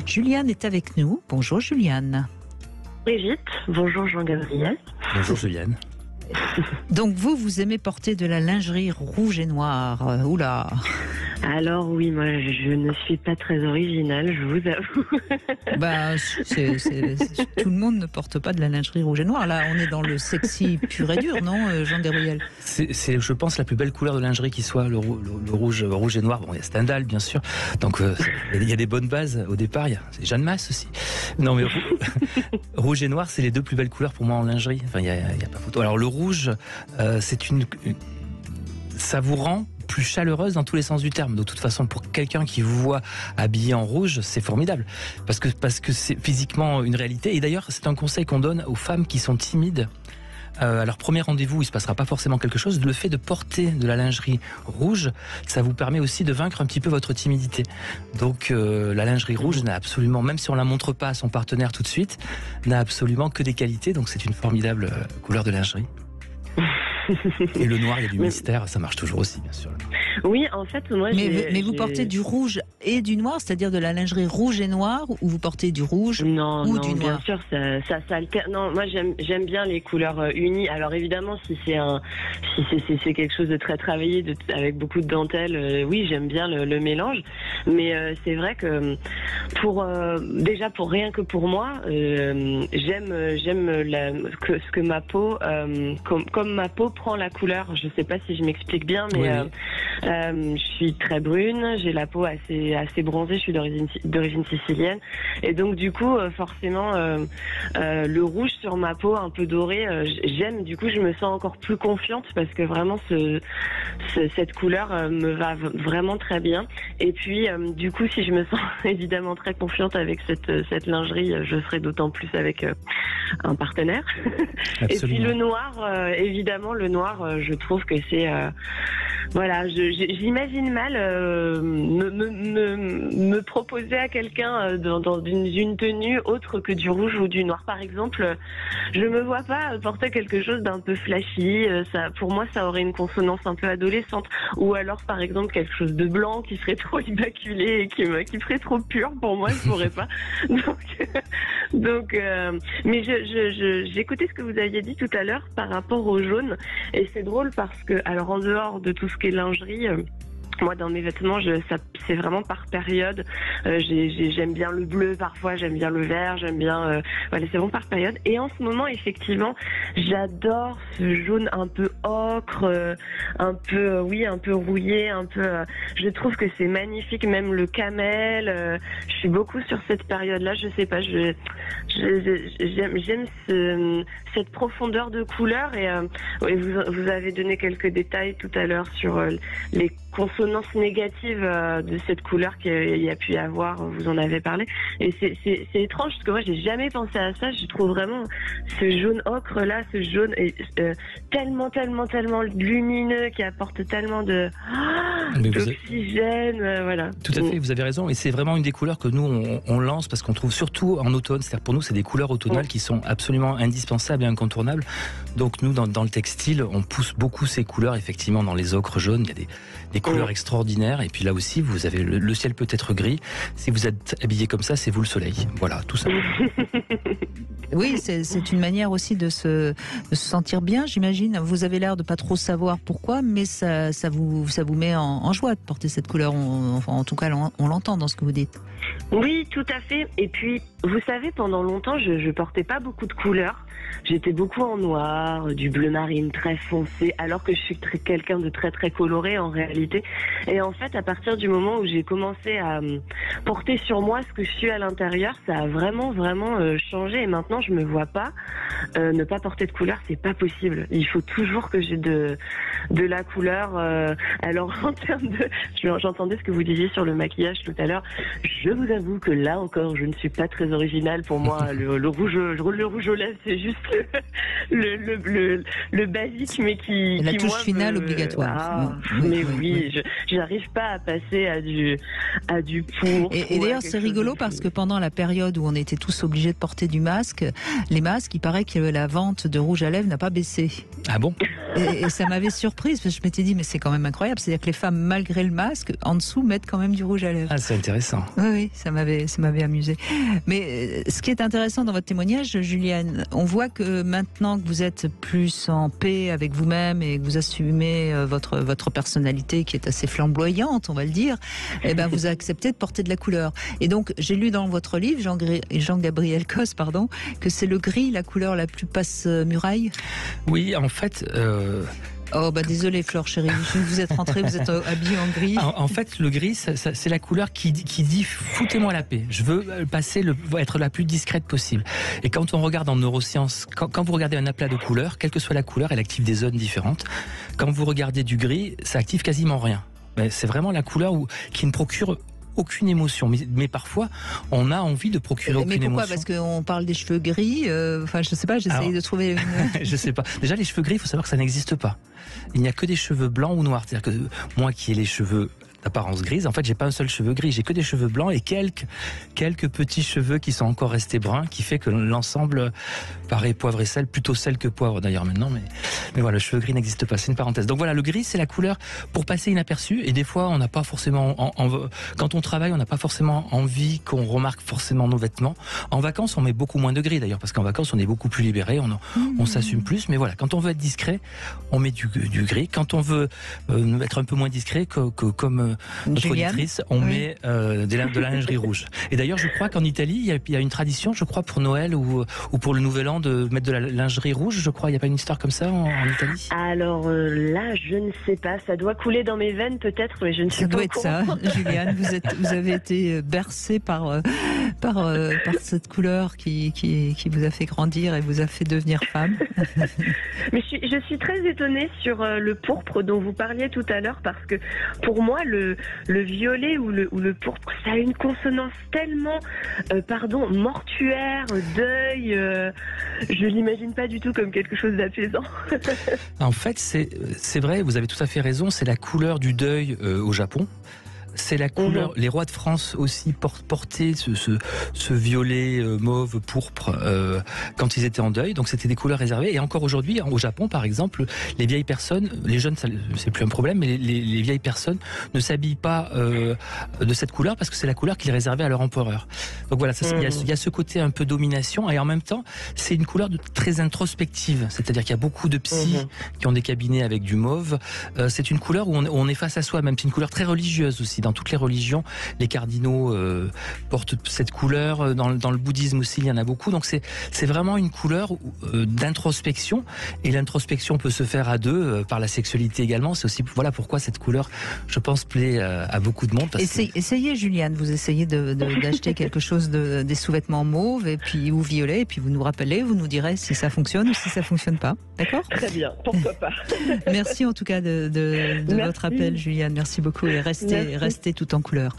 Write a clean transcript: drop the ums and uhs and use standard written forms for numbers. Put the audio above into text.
Juliane est avec nous. Bonjour Juliane. Brigitte, bonjour Jean-Gabriel. Bonjour Juliane. Donc vous aimez porter de la lingerie rouge et noire. Oula. Alors oui, moi je ne suis pas très originale, je vous avoue. Bah, tout le monde ne porte pas de la lingerie rouge et noire. Là, on est dans le sexy pur et dur, non, Jean-Gabriel? C'est, je pense, la plus belle couleur de lingerie qui soit, le rouge et noir. Bon, il y a Stendhal, bien sûr. Donc, il y a des bonnes bases au départ. C'est Jeanne Masse aussi. Non, mais rouge et noir, c'est les deux plus belles couleurs pour moi en lingerie. Enfin, il y a pas photo. Alors, le rouge, ça vous rend plus chaleureuse dans tous les sens du terme. De toute façon, pour quelqu'un qui vous voit habillé en rouge, c'est formidable. Parce que c'est physiquement une réalité. Et d'ailleurs, c'est un conseil qu'on donne aux femmes qui sont timides. À leur premier rendez-vous, il se passera pas forcément quelque chose. Le fait de porter de la lingerie rouge, ça vous permet aussi de vaincre un petit peu votre timidité. Donc la lingerie rouge n'a absolument, même si on la montre pas à son partenaire tout de suite, n'a absolument que des qualités. Donc c'est une formidable couleur de lingerie. Et le noir, il y a du mystère, ça marche toujours aussi, bien sûr. Oui, en fait, moi... Mais vous portez du rouge et du noir, c'est-à-dire de la lingerie rouge et noire, ou vous portez du rouge ou du noir? Bien sûr, ça alterne. Non, moi j'aime bien les couleurs unies. Alors évidemment, si c'est quelque chose de très travaillé, avec beaucoup de dentelle, oui, j'aime bien le mélange. Mais c'est vrai que déjà pour rien que pour moi, j'aime ce que ma peau, comme ma peau prend la couleur. Je sais pas si je m'explique bien, mais oui. Je suis très brune, j'ai la peau assez bronzée, je suis d'origine sicilienne, et donc du coup forcément le rouge sur ma peau un peu dorée, j'aime. Du coup, je me sens encore plus confiante parce que vraiment cette couleur me va vraiment très bien. Et puis du coup, si je me sens évidemment très confiante avec cette lingerie, je serai d'autant plus avec un partenaire. Absolument. Et puis le noir, évidemment, le noir, je trouve que c'est voilà, j'imagine mal me proposer à quelqu'un dans une tenue autre que du rouge ou du noir. Par exemple, je me vois pas porter quelque chose d'un peu flashy. Pour moi, ça aurait une consonance un peu adolescente. Ou alors, par exemple, quelque chose de blanc qui serait trop immaculé et qui ferait trop pur. Pour moi, je pourrais pas. Donc, mais j'écoutais ce que vous aviez dit tout à l'heure par rapport au jaune, et c'est drôle parce que, alors en dehors de tout ce qui est lingerie, moi, dans mes vêtements, c'est vraiment par période. J'aime bien le bleu, parfois j'aime bien le vert, j'aime bien. Voilà, c'est vraiment par période. Et en ce moment, effectivement, j'adore ce jaune un peu ocre, un peu rouillé, un peu. Je trouve que c'est magnifique, même le camel. Je suis beaucoup sur cette période-là. Je sais pas, j'aime cette profondeur de couleur. Et vous avez donné quelques détails tout à l'heure sur les consonances négatives de cette couleur qu'il y a pu y avoir, vous en avez parlé, et c'est étrange parce que moi j'ai jamais pensé à ça. Je trouve vraiment ce jaune ocre là, ce jaune est tellement lumineux, qui apporte tellement d'oxygène, voilà. Tout à fait, vous avez raison, et c'est vraiment une des couleurs que nous on lance parce qu'on trouve surtout en automne. C'est-à-dire pour nous c'est des couleurs automnales qui sont absolument indispensables et incontournables. Donc nous dans le textile on pousse beaucoup ces couleurs effectivement dans les ocres jaunes. Il y a des couleurs extraordinaires, et puis là aussi vous avez le ciel peut être gris. Si vous êtes habillé comme ça, c'est vous le soleil. Voilà, tout ça. Oui, c'est une manière aussi de se sentir bien, j'imagine. Vous avez l'air de pas trop savoir pourquoi, mais ça vous met en joie de porter cette couleur. En tout cas, on l'entend dans ce que vous dites. Oui, tout à fait. Et puis, vous savez, pendant longtemps, je portais pas beaucoup de couleurs. J'étais beaucoup en noir, du bleu marine très foncé, alors que je suis quelqu'un de très très coloré en réalité. Et en fait, à partir du moment où j'ai commencé à porter sur moi ce que je suis à l'intérieur, ça a vraiment changé. Et maintenant, je me vois pas ne pas porter de couleur, c'est pas possible. Il faut toujours que j'ai de la couleur. Alors en termes j'entendais ce que vous disiez sur le maquillage tout à l'heure. Je vous avoue que là encore, je ne suis pas très originale. Pour moi, le rouge aux lèvres, c'est juste le basique, mais qui la touche moi, finale obligatoire. Mais oui. J'arrive pas à passer à du pourpre. Et d'ailleurs, c'est rigolo parce que pendant la période où on était tous obligés de porter du masque, les masques, il paraît que la vente de rouge à lèvres n'a pas baissé. Ah bon? Et ça m'avait surprise parce que je m'étais dit, mais c'est quand même incroyable. C'est-à-dire que les femmes, malgré le masque, en dessous, mettent quand même du rouge à lèvres. Ah, c'est intéressant. Oui, ça m'avait amusé. Mais ce qui est intéressant dans votre témoignage, Juliane, on voit que maintenant que vous êtes plus en paix avec vous-même et que vous assumez votre personnalité qui est assez flamboyante, on va le dire, eh ben vous acceptez de porter de la couleur. Et donc, j'ai lu dans votre livre, Jean-Gabriel Cos, que c'est le gris, la couleur la plus passe-muraille. Oui, en fait... Oh bah désolé Flore chérie, vous êtes rentrée, vous êtes habillée en gris. En fait, le gris, c'est la couleur qui dit foutez-moi la paix. Je veux être la plus discrète possible. Et quand on regarde en neurosciences, quand vous regardez un aplat de couleurs, quelle que soit la couleur, elle active des zones différentes. Quand vous regardez du gris, ça active quasiment rien. Mais c'est vraiment la couleur qui ne procure aucune émotion, mais parfois on a envie de procurer aucune émotion. Mais pourquoi? Parce qu'on parle des cheveux gris, enfin je sais pas, j'essaye de trouver une... Je sais pas. Déjà les cheveux gris, il faut savoir que ça n'existe pas. Il n'y a que des cheveux blancs ou noirs. C'est-à-dire que moi qui ai les cheveux d'apparence grise, en fait j'ai pas un seul cheveu gris, j'ai que des cheveux blancs et quelques petits cheveux qui sont encore restés bruns, qui fait que l'ensemble paraît poivre et sel, plutôt sel que poivre d'ailleurs maintenant, mais voilà, le cheveu gris n'existe pas, c'est une parenthèse. Donc voilà, le gris c'est la couleur pour passer inaperçu, et des fois on n'a pas forcément quand on travaille on n'a pas forcément envie qu'on remarque forcément nos vêtements. En vacances on met beaucoup moins de gris d'ailleurs, parce qu'en vacances on est beaucoup plus libéré, on s'assume plus, mais voilà, quand on veut être discret on met du gris, quand on veut être un peu moins discret comme notre auditrice, on met de la lingerie rouge. Et d'ailleurs, je crois qu'en Italie, il y a une tradition, je crois, pour Noël ou pour le Nouvel An, de mettre de la lingerie rouge, je crois. Il n'y a pas une histoire comme ça en Italie? Alors là, je ne sais pas. Ça doit couler dans mes veines peut-être, mais je ne sais pas. Ça doit être ça, Juliane. Vous avez été bercée par cette couleur qui vous a fait grandir et vous a fait devenir femme. Mais je suis très étonnée sur le pourpre dont vous parliez tout à l'heure, parce que pour moi, le violet ou le pourpre, ça a une consonance tellement, mortuaire, deuil. Je l'imagine pas du tout comme quelque chose d'apaisant. En fait, c'est vrai, vous avez tout à fait raison, c'est la couleur du deuil au Japon. C'est la couleur. Les rois de France aussi portaient ce violet mauve pourpre quand ils étaient en deuil. Donc c'était des couleurs réservées. Et encore aujourd'hui, au Japon par exemple, les vieilles personnes, les jeunes c'est plus un problème, mais les vieilles personnes ne s'habillent pas de cette couleur parce que c'est la couleur qu'ils réservaient à leur empereur. Donc voilà, il y a ce côté un peu domination, et en même temps c'est une couleur très introspective. C'est-à-dire qu'il y a beaucoup de psys qui ont des cabinets avec du mauve. C'est une couleur où on est face à soi-même. C'est une couleur très religieuse aussi. Dans toutes les religions, les cardinaux portent cette couleur. Dans le bouddhisme aussi, il y en a beaucoup. Donc c'est vraiment une couleur d'introspection. Et l'introspection peut se faire à deux, par la sexualité également. C'est aussi pourquoi cette couleur, je pense, plaît à beaucoup de monde. Essayez, Juliane, vous essayez d'acheter quelque chose, des sous-vêtements mauves ou violets, et puis vous nous rappelez, vous nous direz si ça fonctionne ou si ça fonctionne pas. D'accord? Très bien, pourquoi pas. Merci en tout cas de votre appel, Juliane. Merci beaucoup, et restez tout en couleur.